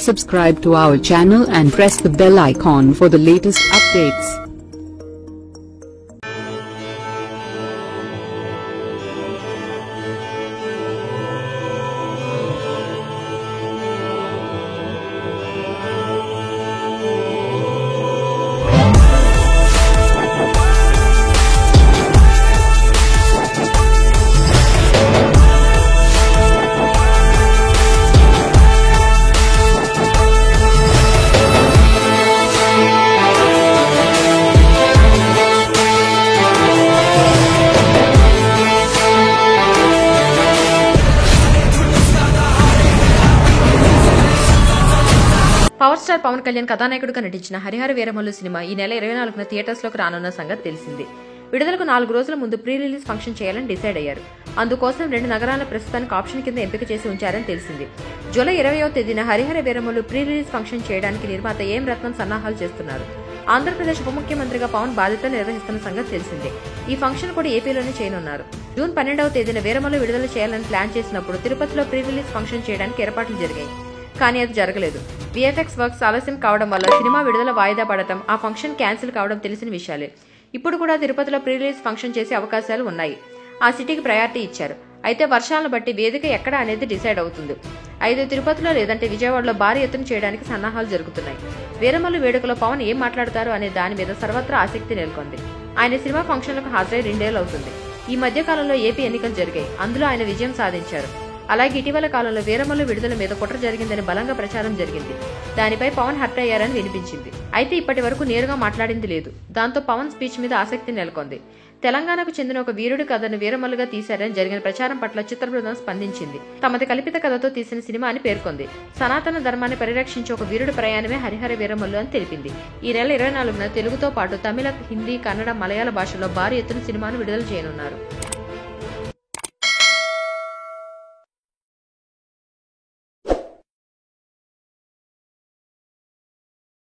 Subscribe to our channel and press the bell icon for the latest updates. Power star Pawan Kalyan కథానాయకుడిగా నటించిన Harihara Veeramallu cinema ఈ నెల 24న theatres లోకి రానున్న సంగతి తెలిసింది. విడుదలకు 4 రోజుల ముందు ప్రీ రిలీజ్ ఫంక్షన్ చేయాలని డిసైడ్ అయ్యారు. అందుకోసం 2 నగరాలను ప్రస్తుతానికి ఆప్షన్ కింద ఎంపిక చేసి ఉంచారని తెలిసింది. జూలై 20వ తేదీన Harihara Veeramallu pre release function చేయడానికి నిర్మాత ఏం రత్నం సన్నాహాలు చేస్తున్నారు. ఆంధ్రప్రదేశ్ ఉప ముఖ్యమంత్రిగా పవన్ బాధ్యతలు నిర్వహిస్తున్న సంగతి తెలిసిందే. ఈ ఫంక్షన్ కూడా ఏపీలోనే చేయనున్నారు. జూన్ 12వ తేదీన వీరమల్లు విడుదల చేయాలని ప్లాన్ చేసినప్పుడు తిరుపతిలో ప్రీ రిలీజ్ ఫంక్షన్ చేయడానికి ఏర్పాట్లు జరిగాయి. కానీ అది జరగలేదు. విఎఫ్ఎక్స్ వర్క్స్ ఆలస్యం కావడం వల్ల సినిమా విడుదల వాయిదా పడటం, ఆ ఫంక్షన్ క్యాన్సిల్ కావడం తెలిసిన విషయాలే. ఇప్పుడు కూడా తిరుపతిలో ప్రీ రిలీజ్ ఫంక్షన్ చేసే అవకాశాలు ఉన్నాయి. ఆ సిటీకి ప్రయారిటీ ఇచ్చారు. అయితే వర్షాలను బట్టి వేదిక ఎక్కడ అనేది డిసైడ్ అవుతుంది. అయితే తిరుపతిలో లేదంటే విజయవాడలో భారీ ఎత్తున చేయడానికి సన్నాహాలు జరుగుతున్నాయి. వీరమల్లు వేడుకలో పవన్ ఏం మాట్లాడతారు అనే దాని మీద సర్వత్రా ఆసక్తి నెలకొంది. ఆయన సినిమా ఫంక్షన్లకు హాజరై 2 ఏళ్లు అవుతుంది. ఈ మధ్య కాలంలో ఏపీ ఎన్నికలు జరిగాయి. అందులో ఆయన విజయం సాధించారు. అలాగే ఇటీవల కాలంలో వీరమల్లు విడుదల మీద కుట్ర జరిగిందని బలంగా ప్రచారం జరిగింది. దానిపై పవన్ హర్ట్ అయ్యారని వినిపించింది. అయితే ఇప్పటి వరకు నేరుగా మాట్లాడింది లేదు. దాంతో పవన్ స్పీచ్ మీద ఆసక్తి నెలకొంది. తెలంగాణకు చెందిన ఒక వీరుడి కథను వీరమల్లుగా తీశారని జరిగిన ప్రచారం పట్ల చిత్ర బృందం స్పందించింది. తమది కల్పిత కథతో తీసిన సినిమా అని పేర్కొంది. సనాతన ధర్మాన్ని పరిరక్షించే ఒక వీరుడి ప్రయాణమే హరిహర వీరమల్లు అని తెలిపింది. ఈ నెల 24న తెలుగుతో పాటు తమిళ, హిందీ, కన్నడ, మలయాళ భాషలో భారీ ఎత్తున సినిమాను విడుదల చేయనున్నారు.